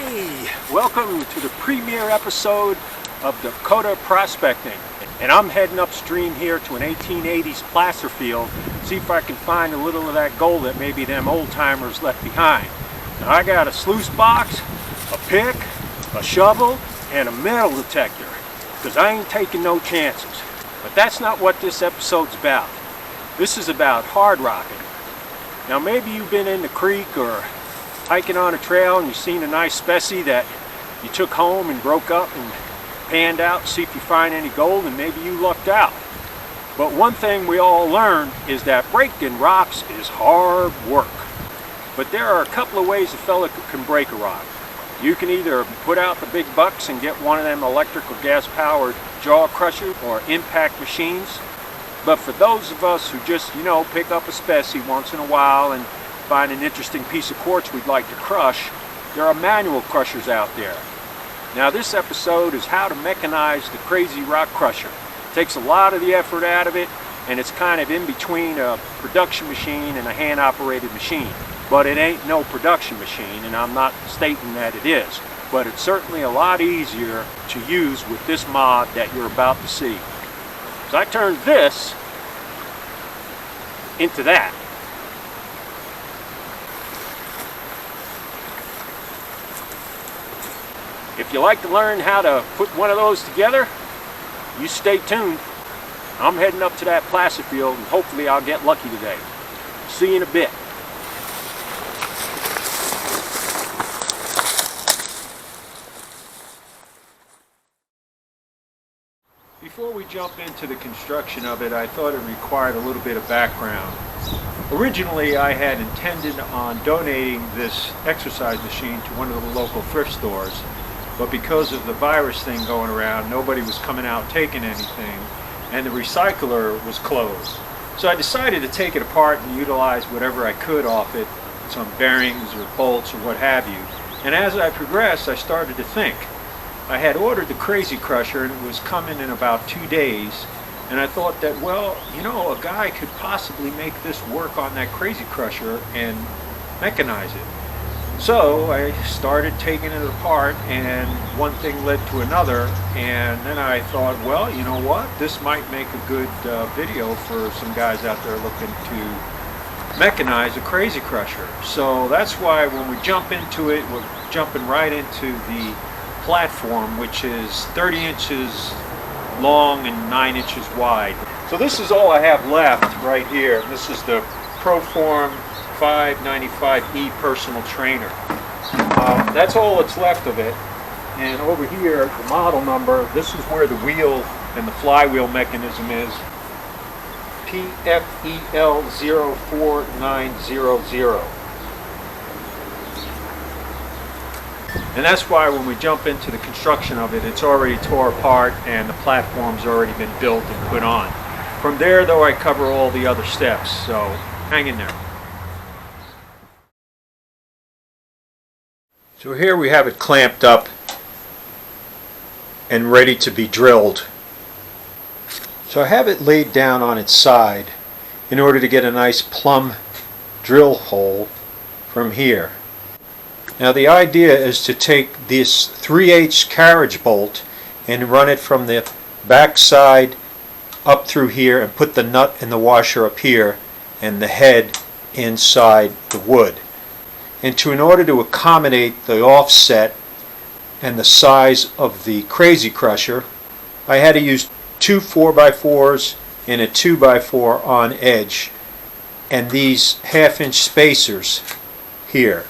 Hey, welcome to the premiere episode of Dakota Prospecting. And I'm heading upstream here to an 1880s placer field, see if I can find a little of that gold that maybe them old timers left behind. Now I got a sluice box, a pick, a shovel, and a metal detector, because I ain't taking no chances. But that's not what this episode's about. This is about hard rocking. Now maybe you've been in the creek or hiking on a trail and you've seen a nice specie that you took home and broke up and panned out to see if you find any gold, and maybe you lucked out. But one thing we all learn is that breaking rocks is hard work. But there are a couple of ways a fella can break a rock. You can either put out the big bucks and get one of them electric or gas powered jaw crusher or impact machines. But for those of us who just, pick up a specie once in a while and find an interesting piece of quartz we'd like to crush, there are manual crushers out there. Now this episode is how to mechanize the crazy rock crusher. It takes a lot of the effort out of it, and it's kind of in between a production machine and a hand-operated machine. But it ain't no production machine, and I'm not stating that it is. But it's certainly a lot easier to use with this mod that you're about to see. So I turned this into that. If you like to learn how to put one of those together, you stay tuned. I'm heading up to that placer field and hopefully I'll get lucky today. See you in a bit. Before we jump into the construction of it, I thought it required a little bit of background. Originally, I had intended on donating this exercise machine to one of the local thrift stores, but because of the virus thing going around, nobody was coming out taking anything, and the recycler was closed. So I decided to take it apart and utilize whatever I could off it, some bearings or bolts or what have you. And as I progressed, I started to think. I had ordered the crazy crusher and it was coming in about 2 days, and I thought that, well, a guy could possibly make this work on that crazy crusher and mechanize it. So I started taking it apart, and one thing led to another, and then I thought, well, you know what, this might make a good video for some guys out there looking to mechanize a crazy crusher. So that's why when we jump into it, we're jumping right into the platform, which is 30 inches long and 9 inches wide. So this is all I have left right here. This is the Proform 595E personal trainer. That's all that's left of it. And over here, the model number, this is where the wheel and the flywheel mechanism is. PFEL04900. And that's why when we jump into the construction of it, it's already tore apart and the platform's already been built and put on. From there, though, I cover all the other steps, so hang in there. So here we have it clamped up and ready to be drilled. So I have it laid down on its side in order to get a nice plumb drill hole from here. Now the idea is to take this 3/8 carriage bolt and run it from the back side up through here and put the nut and the washer up here and the head inside the wood. And in order to accommodate the offset and the size of the crazy crusher, I had to use 2 4x4s and a 2x4 on edge, and these 1/2 inch spacers here.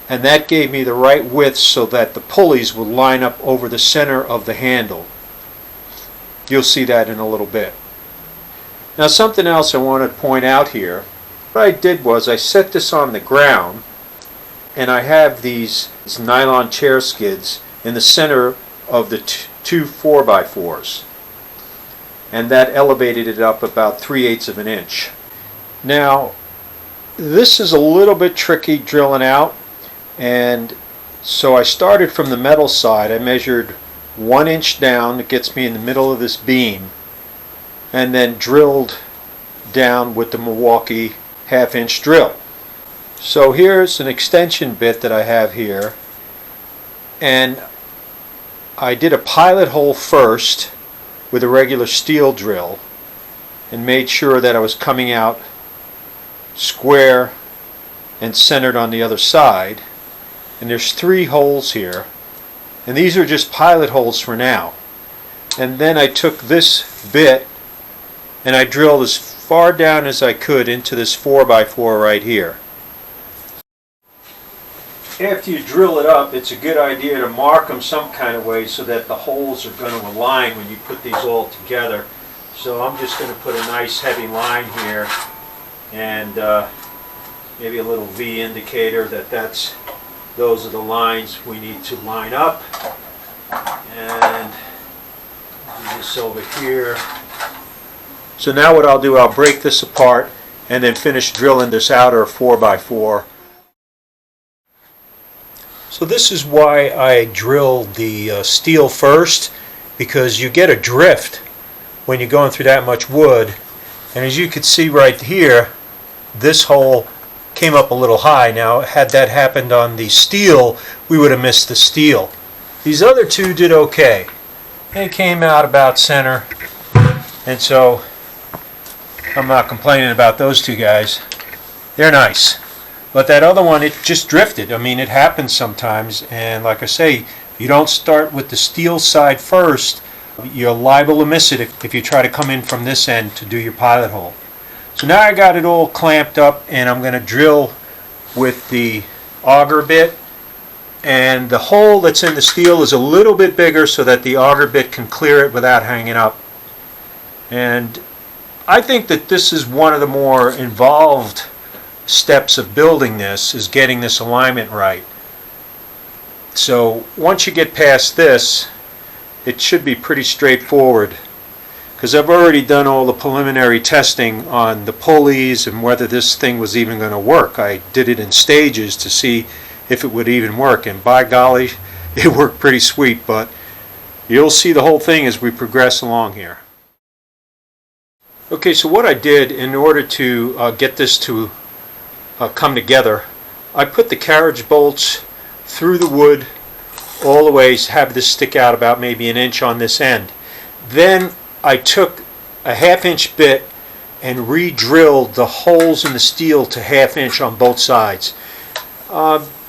And that gave me the right width so that the pulleys would line up over the center of the handle. You'll see that in a little bit. Now something else I want to point out here. What I did was I set this on the ground, and I have these nylon chair skids in the center of the 2 4x4s, and that elevated it up about 3/8 of an inch. Now this is a little bit tricky drilling out, and so I started from the metal side. I measured 1 inch down, it gets me in the middle of this beam, and then drilled down with the Milwaukee 1/2 inch drill. So here's an extension bit that I have here, and I did a pilot hole first with a regular steel drill and made sure that I was coming out square and centered on the other side. And there's 3 holes here, and these are just pilot holes for now. And then I took this bit and I drilled as far down as I could into this 4x4 right here. After you drill it up, it's a good idea to mark them some kind of way so that the holes are going to align when you put these all together. So I'm just going to put a nice heavy line here, and maybe a little V indicator that those are the lines we need to line up. And do this over here. So now what I'll do, I'll break this apart and then finish drilling this outer 4x4. So this is why I drilled the steel first, because you get a drift when you're going through that much wood. And as you can see right here, this hole came up a little high. Now had that happened on the steel, we would have missed the steel. These other 2 did okay. They came out about center, and so I'm not complaining about those 2 guys. They're nice. But that other one, it just drifted. I mean, it happens sometimes, and like I say, you don't start with the steel side first, you're liable to miss it if you try to come in from this end to do your pilot hole. So now I got it all clamped up, and I'm going to drill with the auger bit, and the hole that's in the steel is a little bit bigger so that the auger bit can clear it without hanging up. And I think that this is one of the more involved steps of building this, is getting this alignment right. So once you get past this, it should be pretty straightforward, because I've already done all the preliminary testing on the pulleys and whether this thing was even going to work. I did it in stages to see if it would even work, and by golly, it worked pretty sweet. But you'll see the whole thing as we progress along here. Okay, so what I did in order to get this to come together, I put the carriage bolts through the wood all the way, have this stick out about maybe an inch on this end. Then I took a 1/2 inch bit and re-drilled the holes in the steel to 1/2 inch on both sides.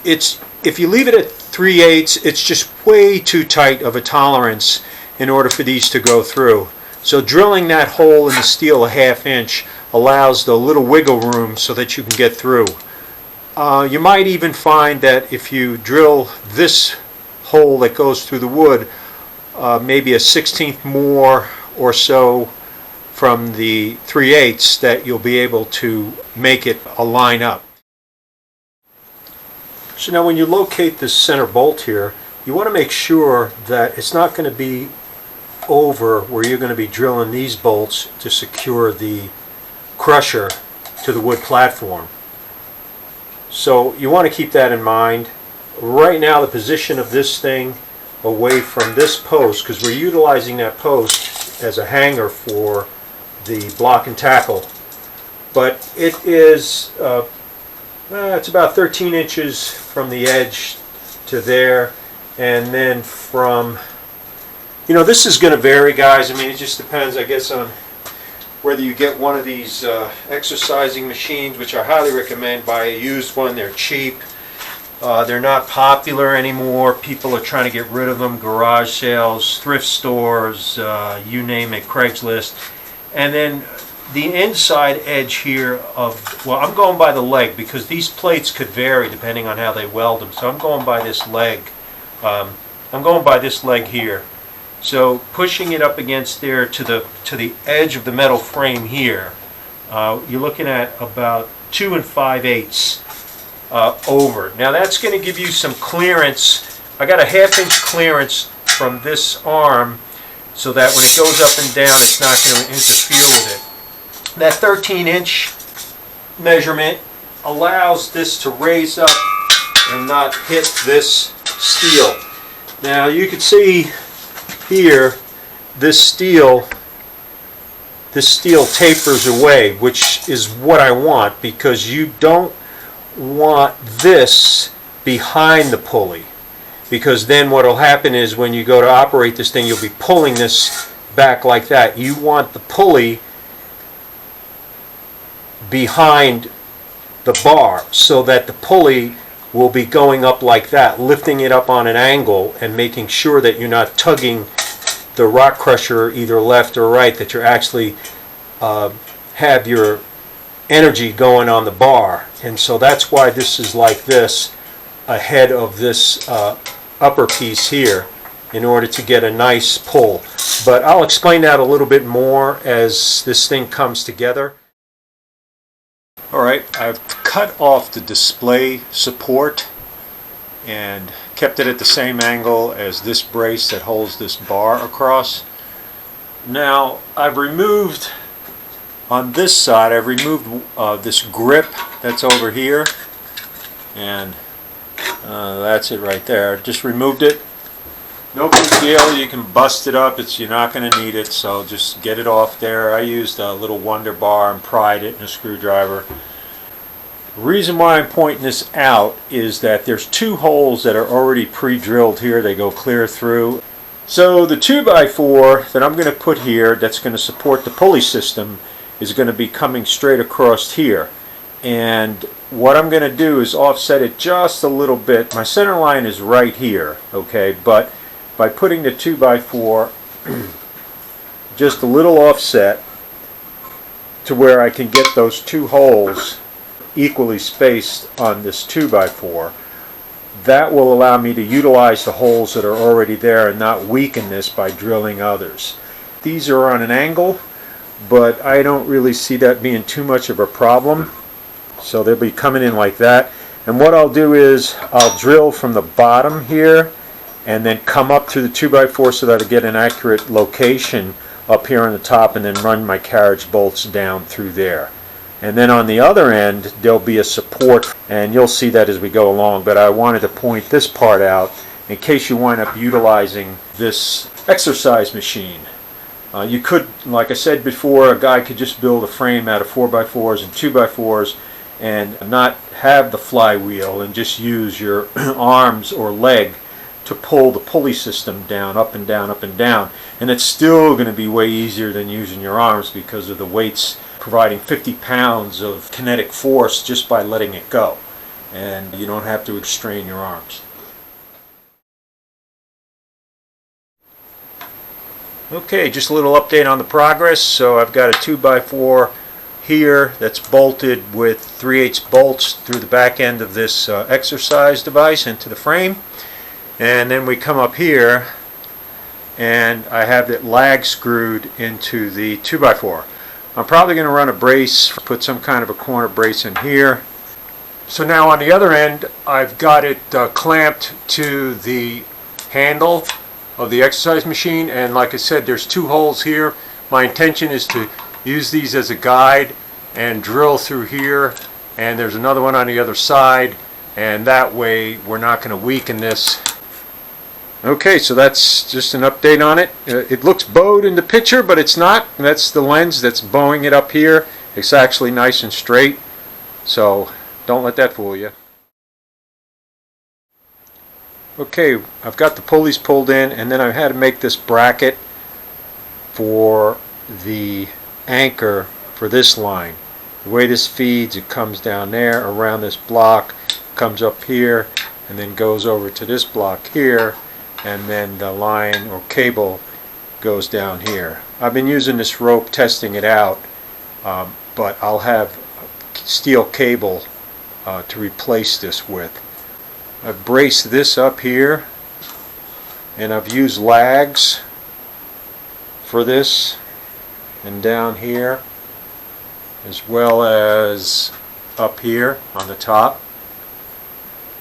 If you leave it at 3/8, it's just way too tight of a tolerance in order for these to go through. So drilling that hole in the steel a 1/2 inch allows the little wiggle room so that you can get through. You might even find that if you drill this hole that goes through the wood maybe a 1/16 more or so from the 3/8, that you'll be able to make it line up. So now when you locate this center bolt here, you want to make sure that it's not going to be over where you're going to be drilling these bolts to secure the crusher to the wood platform. So you want to keep that in mind. Right now the position of this thing away from this post, because we're utilizing that post as a hanger for the block and tackle, but it is it's about 13 inches from the edge to there, and then from, this is going to vary, guys. I mean, it just depends, I guess, on whether you get one of these exercising machines, which I highly recommend. Buy a used one. They're cheap. They're not popular anymore. People are trying to get rid of them. Garage sales, thrift stores, you name it, Craigslist. And then the inside edge here of, well, I'm going by the leg, because these plates could vary depending on how they weld them. So I'm going by this leg. I'm going by this leg here. So pushing it up against there to the edge of the metal frame here, you're looking at about 2 5/8 over. Now that's going to give you some clearance. I got a 1/2 inch clearance from this arm, so that when it goes up and down, it's not going to interfere with it. That 13-inch measurement allows this to raise up and not hit this steel. Now you can see here, this steel tapers away, which is what I want, because you don't want this behind the pulley, because then what will happen is when you go to operate this thing, you'll be pulling this back like that. You want the pulley behind the bar so that the pulley will be going up like that, lifting it up on an angle and making sure that you're not tugging the rock crusher either left or right, that you're actually have your energy going on the bar. And so that's why this is like this ahead of this upper piece here, in order to get a nice pull. But I'll explain that a little bit more as this thing comes together. Alright, I've cut off the display support and kept it at the same angle as this brace that holds this bar across. Now I've removed, on this side, I've removed this grip that's over here, and that's it right there. Just removed it. No big deal, you can bust it up, you're not going to need it, so just get it off there. I used a little Wonder Bar and pried it in a screwdriver. The reason why I'm pointing this out is that there's two holes that are already pre-drilled here. They go clear through. So the 2x4 that I'm going to put here that's going to support the pulley system is going to be coming straight across here. And what I'm going to do is offset it just a little bit. My center line is right here, okay, but by putting the 2x4 just a little offset to where I can get those two holes equally spaced on this 2x4, that will allow me to utilize the holes that are already there and not weaken this by drilling others. These are on an angle, but I don't really see that being too much of a problem. So they'll be coming in like that. And what I'll do is I'll drill from the bottom here and then come up through the 2x4 so that I get an accurate location up here on the top, and then run my carriage bolts down through there. And then on the other end there'll be a support, and you'll see that as we go along, but I wanted to point this part out in case you wind up utilizing this exercise machine. You could, like I said before, a guy could just build a frame out of 4x4s and 2x4s and not have the flywheel, and just use your arms or leg to pull the pulley system down, up and down, up and down. And it's still going to be way easier than using your arms, because of the weights providing 50 pounds of kinetic force just by letting it go. And you don't have to strain your arms. Okay, just a little update on the progress. So I've got a 2x4 here that's bolted with 3/8 bolts through the back end of this exercise device into the frame. And then we come up here and I have it lag screwed into the 2x4. I'm probably going to run a brace, put some kind of a corner brace in here. So now on the other end I've got it clamped to the handle of the exercise machine, and like I said, there's two holes here. My intention is to use these as a guide and drill through here, and there's another one on the other side, and that way we're not going to weaken this. Okay, so that's just an update on it. It looks bowed in the picture, but it's not. That's the lens that's bowing it up here. It's actually nice and straight, so don't let that fool you. Okay, I've got the pulleys pulled in, and then I've had to make this bracket for the anchor for this line. The way this feeds, it comes down there around this block, comes up here, and then goes over to this block here, and then the line or cable goes down here. I've been using this rope testing it out, but I'll have steel cable to replace this with. I've braced this up here, and I've used lags for this, and down here, as well as up here on the top.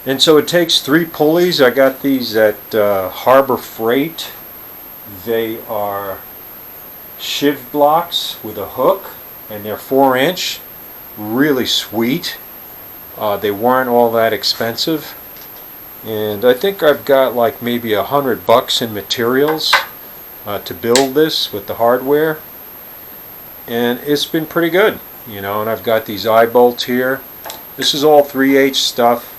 And so it takes 3 pulleys. I got these at Harbor Freight. They are shiv blocks with a hook, and they're 4-inch. Really sweet. They weren't all that expensive. And I think I've got like maybe $100 in materials to build this with the hardware. And it's been pretty good, you know. And I've got these eye bolts here This is all 3/8 stuff,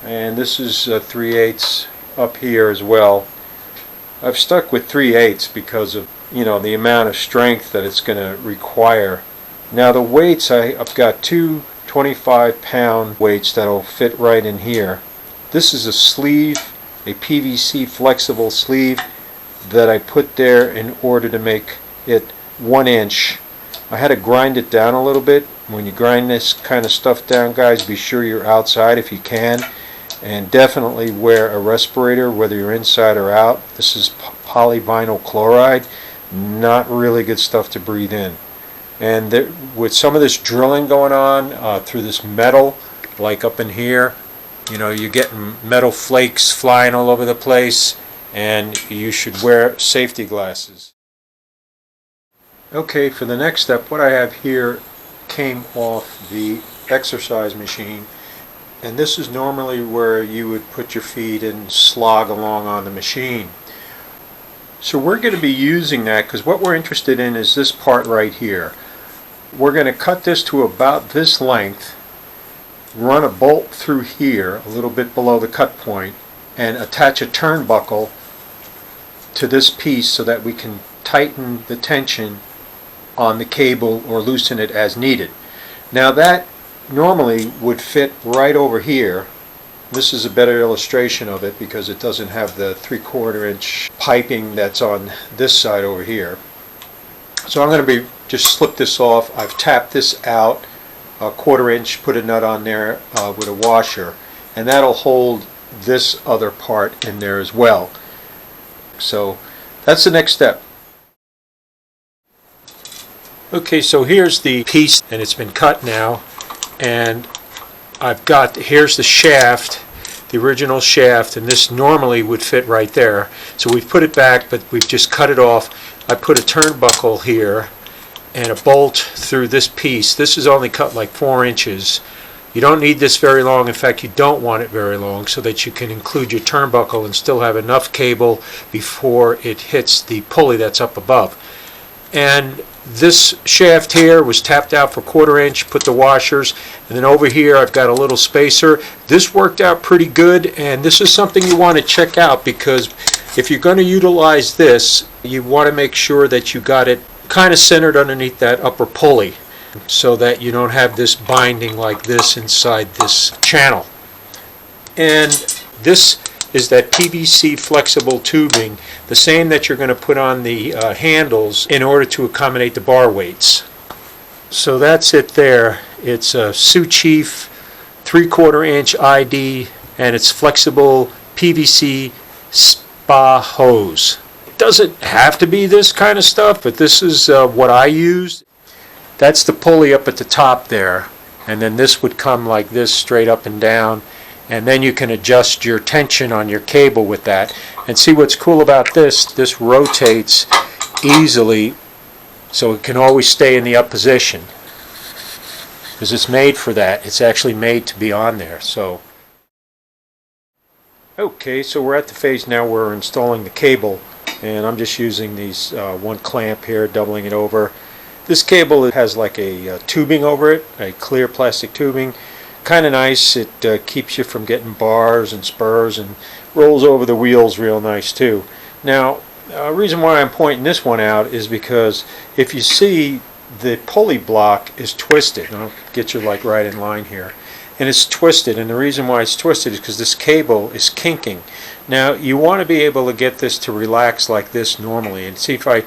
and this is 3/8 up here as well. I've stuck with 3/8 because of, you know, the amount of strength that it's going to require. Now the weights, I've got two 25-pound weights that'll fit right in here. This is a sleeve, a PVC flexible sleeve that I put there in order to make it 1 inch. I had to grind it down a little bit. When you grind this kind of stuff down, guys, be sure you're outside if you can, and definitely wear a respirator whether you're inside or out. This is polyvinyl chloride, not really good stuff to breathe in. And there, with some of this drilling going on through this metal, like up in here, you know, you're getting metal flakes flying all over the place, and you should wear safety glasses. Okay, for the next step, what I have here came off the exercise machine, and this is normally where you would put your feet and slog along on the machine. So we're going to be using that because what we're interested in is this part right here. We're going to cut this to about this length, run a bolt through here a little bit below the cut point, and attach a turnbuckle to this piece so that we can tighten the tension on the cable or loosen it as needed. Now that normally would fit right over here. This is a better illustration of it because it doesn't have the 3/4 inch piping that's on this side over here. So I'm going to just slip this off. I've tapped this out a 1/4 inch, put a nut on there with a washer, and that'll hold this other part in there as well. So that's the next step. Okay, so here's the piece, and it's been cut now, and here's the shaft, the original shaft, and this normally would fit right there. So we've put it back, but we've just cut it off. I put a turnbuckle here and a bolt through this piece. This is only cut like 4 inches. You don't need this very long. In fact, you don't want it very long so that you can include your turnbuckle and still have enough cable before it hits the pulley that's up above. And this shaft here was tapped out for 1/4 inch, put the washers, and then over here I've got a little spacer. This worked out pretty good, and this is something you want to check out because if you're going to utilize this, you want to make sure that you got it kind of centered underneath that upper pulley so that you don't have this binding like this inside this channel. And this is that PVC flexible tubing, the same that you're going to put on the handles in order to accommodate the bar weights. So that's it there. It's a Chute 3/4 inch ID, and it's flexible PVC spa hose. It doesn't have to be this kind of stuff, but this is what I used. That's the pulley up at the top there, and then this would come like this straight up and down, and then you can adjust your tension on your cable with that. And see what's cool about this rotates easily so it can always stay in the up position because it's made for that. It's actually made to be on there. So okay, so we're at the phase now where we're installing the cable, and I'm just using these one clamp here, doubling it over. This cable has like a tubing over it, a clear plastic tubing. Kind of nice. It keeps you from getting bars and spurs, and rolls over the wheels real nice too. Now, the reason why I'm pointing this one out is because if you see the pulley block is twisted, I'll get you like right in line here, and it's twisted, and the reason why it's twisted is because this cable is kinking. Now, you want to be able to get this to relax like this normally, and see if I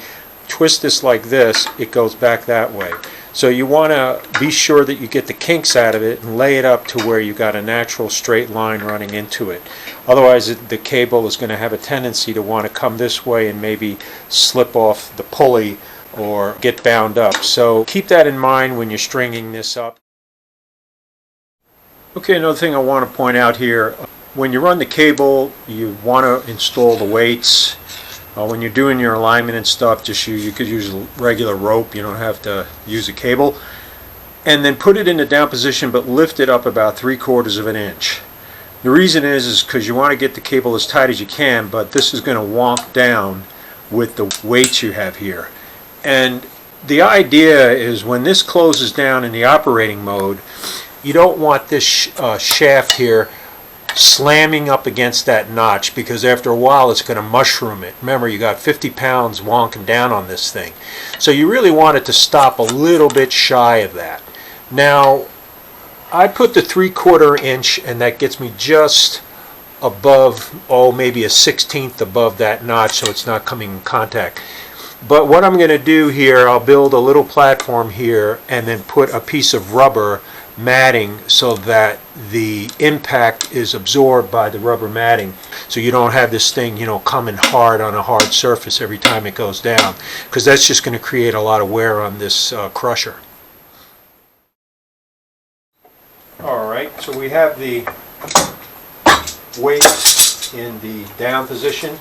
twist this like this, it goes back that way. So you want to be sure that you get the kinks out of it and lay it up to where you got a natural straight line running into it. Otherwise the cable is going to have a tendency to want to come this way and maybe slip off the pulley or get bound up. So keep that in mind when you're stringing this up. Okay, another thing I want to point out here, when you run the cable, you want to install the weights. When you're doing your alignment and stuff, you could use a regular rope. You don't have to use a cable. And then put it in the down position, but lift it up about 3/4 of an inch. The reason is because you want to get the cable as tight as you can, but this is going to wonk down with the weights you have here. And the idea is when this closes down in the operating mode, you don't want this shaft here slamming up against that notch, because after a while it's going to mushroom it. Remember, you got 50 pounds wonking down on this thing. So you really want it to stop a little bit shy of that. Now, I put the 3/4 inch, and that gets me just above, maybe a 1/16 above that notch, so it's not coming in contact. But what I'm going to do here, I'll build a little platform here and then put a piece of rubber matting so that the impact is absorbed by the rubber matting, so you don't have this thing, coming hard on a hard surface every time it goes down, because that's just going to create a lot of wear on this crusher. Alright, so we have the weight in the down position,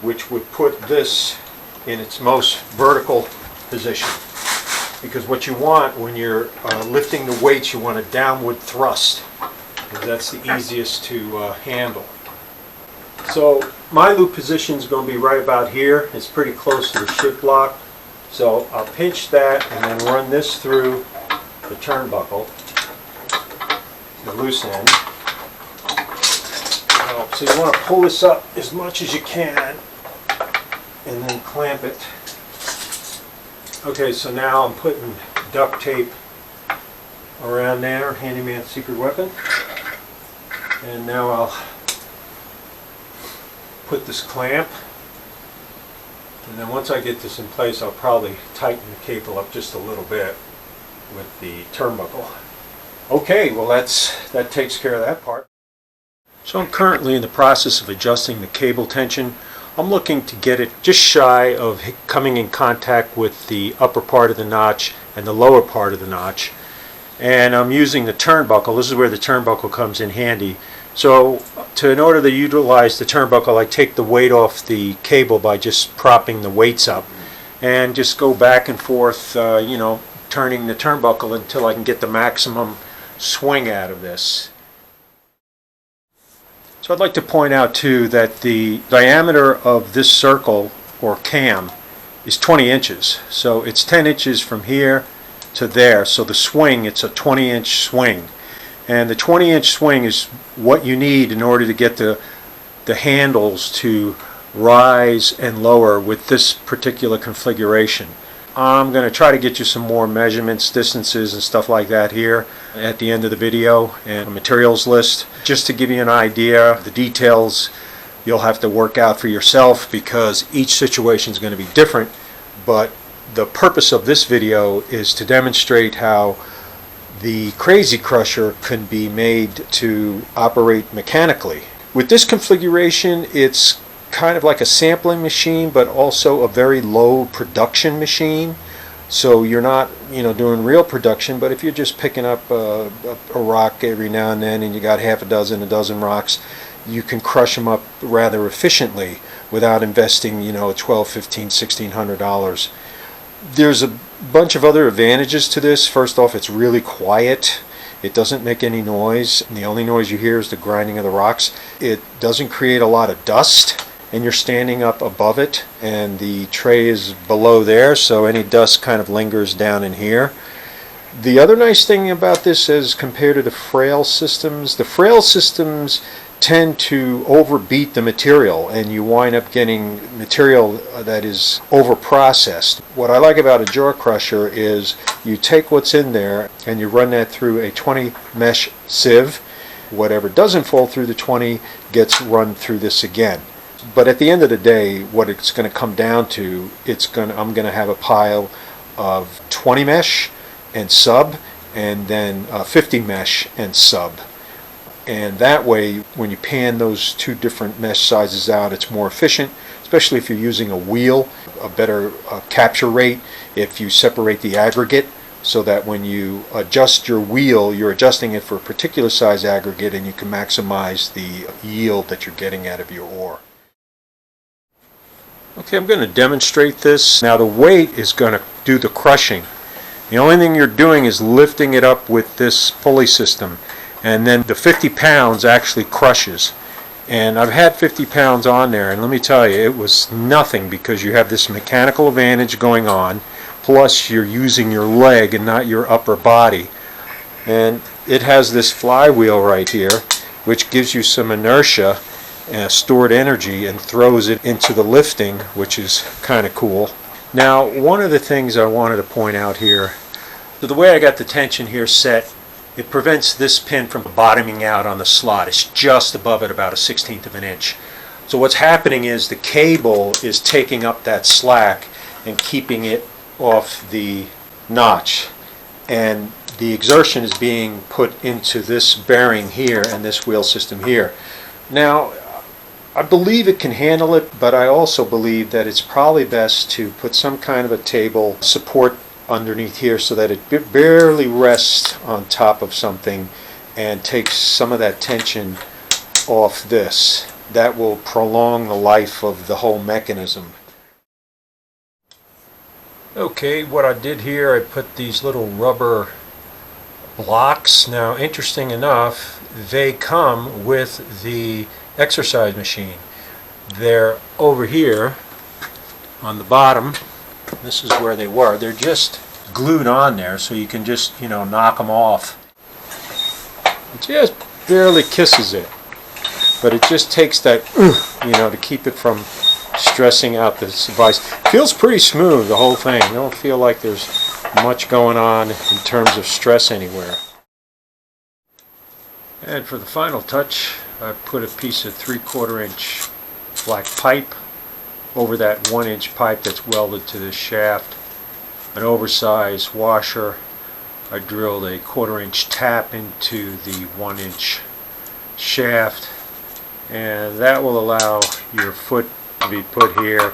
which would put this in its most vertical position. Because what you want when you're lifting the weights, you want a downward thrust, because that's the easiest to handle. So my loop position is going to be right about here. It's pretty close to the shift block. So I'll pinch that and then run this through the turnbuckle, the loose end. So you want to pull this up as much as you can and then clamp it. Okay, so now I'm putting duct tape around there, handyman's secret weapon. And now I'll put this clamp. And then once I get this in place, I'll probably tighten the cable up just a little bit with the turnbuckle. Okay, well that takes care of that part. So I'm currently in the process of adjusting the cable tension. I'm looking to get it just shy of coming in contact with the upper part of the notch and the lower part of the notch. And I'm using the turnbuckle. This is where the turnbuckle comes in handy. So in order to utilize the turnbuckle, I take the weight off the cable by just propping the weights up and just go back and forth, turning the turnbuckle until I can get the maximum swing out of this. So I'd like to point out too that the diameter of this circle or cam is 20 inches. So it's 10 inches from here to there. So the swing, it's a 20-inch swing. And the 20-inch swing is what you need in order to get the handles to rise and lower with this particular configuration. I'm going to try to get you some more measurements, distances, and stuff like that here at the end of the video, and a materials list. Just to give you an idea, the details you'll have to work out for yourself because each situation is going to be different. But the purpose of this video is to demonstrate how the Crazy Crusher can be made to operate mechanically. With this configuration, it's kind of like a sampling machine, but also a very low production machine. So you're not, doing real production, but if you're just picking up a rock every now and then and you got half a dozen rocks, you can crush them up rather efficiently without investing, $1,200, $1,500, $1,600. There's a bunch of other advantages to this. First off, it's really quiet. It doesn't make any noise. The only noise you hear is the grinding of the rocks. It doesn't create a lot of dust, and you're standing up above it, and the tray is below there, so any dust kind of lingers down in here. The other nice thing about this as compared to the frail systems tend to overbeat the material, and you wind up getting material that is over-processed. What I like about a jaw crusher is you take what's in there and you run that through a 20 mesh sieve. Whatever doesn't fall through the 20 gets run through this again. But at the end of the day, what it's going to come down to, I'm going to have a pile of 20 mesh and sub, and then 50 mesh and sub. And that way, when you pan those two different mesh sizes out, it's more efficient, especially if you're using a wheel, a better capture rate if you separate the aggregate, so that when you adjust your wheel, you're adjusting it for a particular size aggregate and you can maximize the yield that you're getting out of your ore. Okay, I'm going to demonstrate this. Now the weight is going to do the crushing. The only thing you're doing is lifting it up with this pulley system, and then the 50 pounds actually crushes. And I've had 50 pounds on there, and let me tell you, it was nothing, because you have this mechanical advantage going on, plus you're using your leg and not your upper body. and it has this flywheel right here, which gives you some inertia and stored energy and throws it into the lifting, which is kind of cool. Now, one of the things I wanted to point out here, so the way I got the tension here set, it prevents this pin from bottoming out on the slot. It's just above it, about a 1/16 of an inch. So what's happening is the cable is taking up that slack and keeping it off the notch. And the exertion is being put into this bearing here and this wheel system here. Now, I believe it can handle it, but I also believe that it's probably best to put some kind of a table support underneath here so that it barely rests on top of something and takes some of that tension off this. That will prolong the life of the whole mechanism. Okay, what I did here, I put these little rubber blocks. Now, interesting enough, they come with the exercise machine. They're over here on the bottom. This is where they were. They're just glued on there, so you can just, knock them off. It just barely kisses it, but it just takes that, to keep it from stressing out this device. Feels pretty smooth, the whole thing. You don't feel like there's much going on in terms of stress anywhere. And for the final touch, I put a piece of 3/4 inch black pipe over that 1 inch pipe that's welded to this shaft. An oversized washer. I drilled a 1/4 inch tap into the 1 inch shaft, and that will allow your foot to be put here,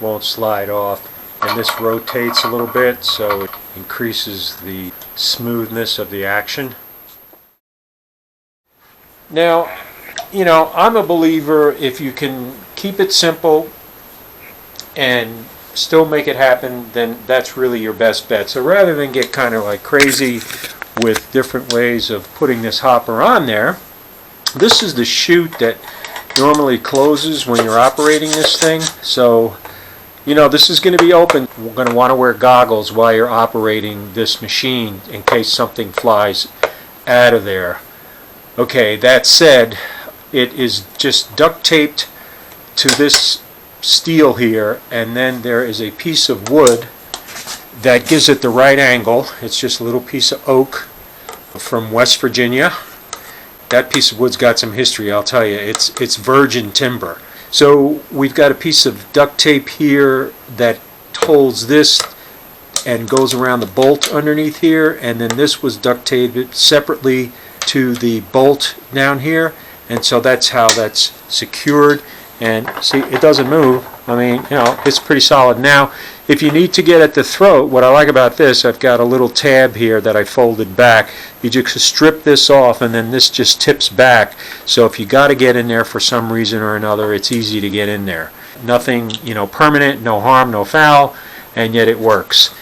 won't slide off, and this rotates a little bit so it increases the smoothness of the action. Now, I'm a believer if you can keep it simple and still make it happen, then that's really your best bet. So rather than get kind of like crazy with different ways of putting this hopper on there, this is the chute that normally closes when you're operating this thing. So, this is going to be open. We're going to want to wear goggles while you're operating this machine in case something flies out of there. Okay, that said, it is just duct taped to this steel here, and then there is a piece of wood that gives it the right angle. It's just a little piece of oak from West Virginia. That piece of wood's got some history, I'll tell you. It's virgin timber. So we've got a piece of duct tape here that holds this and goes around the bolt underneath here, and then this was duct taped separately to the bolt down here, and so that's how that's secured. And see, it doesn't move. I mean, it's pretty solid. Now, if you need to get at the throat, what I like about this, I've got a little tab here that I folded back. You just strip this off, and then this just tips back. So if you got to get in there for some reason or another, it's easy to get in there. Nothing, permanent, no harm, no foul, and yet it works.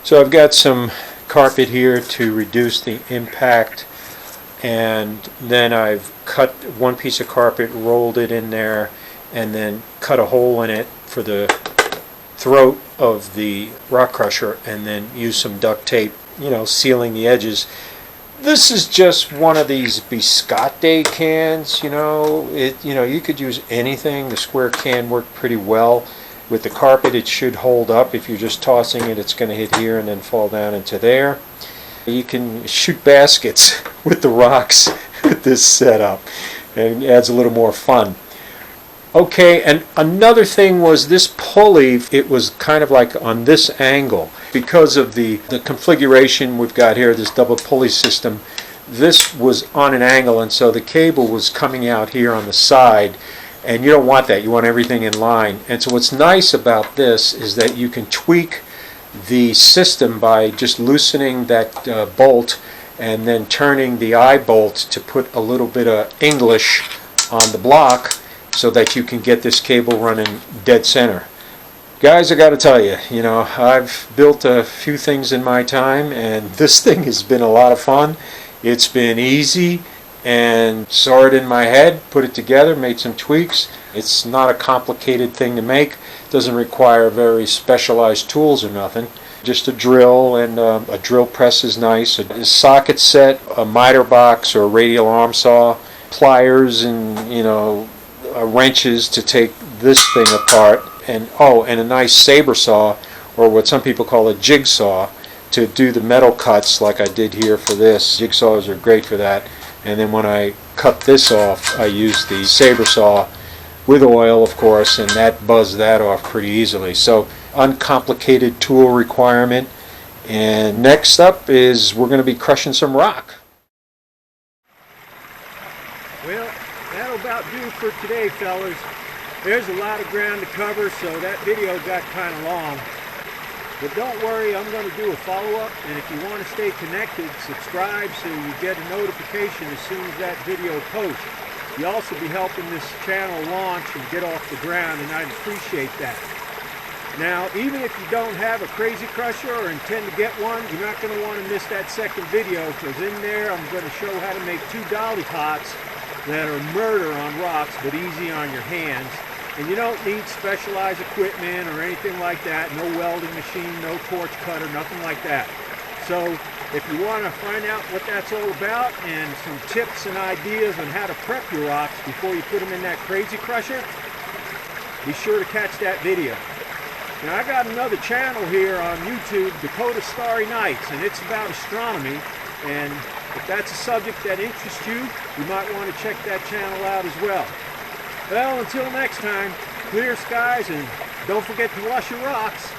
So I've got some carpet here to reduce the impact, and then I've cut one piece of carpet, rolled it in there, and then cut a hole in it for the throat of the rock crusher, and then use some duct tape, sealing the edges. This is just one of these biscotte cans, you could use anything. The square can worked pretty well. With the carpet, it should hold up. If you're just tossing it, it's going to hit here and then fall down into there. You can shoot baskets with the rocks with this setup, and it adds a little more fun. Okay, and another thing was this pulley, it was kind of like on this angle. Because of the configuration we've got here, this double pulley system, this was on an angle, and so the cable was coming out here on the side, and you don't want that. You want everything in line. And so what's nice about this is that you can tweak the system by just loosening that bolt and then turning the eye bolt to put a little bit of English on the block, so that you can get this cable running dead center. Guys, I got to tell you, I've built a few things in my time, and this thing has been a lot of fun. It's been easy, and saw it in my head, put it together, made some tweaks. It's not a complicated thing to make. It doesn't require very specialized tools or nothing. Just a drill, and a drill press is nice. A socket set, a miter box or a radial arm saw, pliers, and wrenches to take this thing apart, and a nice saber saw, or what some people call a jigsaw, to do the metal cuts like I did here for this. Jigsaws are great for that. And then when I cut this off, I use the saber saw with oil, of course, and that buzzed that off pretty easily. So uncomplicated tool requirement. And next up is we're going to be crushing some rock. Well, that'll about do for today, fellas. There's a lot of ground to cover, so that video got kind of long. But don't worry, I'm going to do a follow-up, and if you want to stay connected, subscribe so you get a notification as soon as that video posts. You'll also be helping this channel launch and get off the ground, and I'd appreciate that. Now, even if you don't have a crazy crusher or intend to get one, you're not going to want to miss that second video, because in there I'm going to show how to make 2 dolly pots that are murder on rocks, but easy on your hands. And you don't need specialized equipment or anything like that. No welding machine, no torch cutter, nothing like that. So if you want to find out what that's all about and some tips and ideas on how to prep your rocks before you put them in that crazy crusher, be sure to catch that video. Now, I got another channel here on YouTube, Dakota Starry Nights, and it's about astronomy. And if that's a subject that interests you, you might want to check that channel out as well. Well, until next time, clear skies, and don't forget to wash your rocks.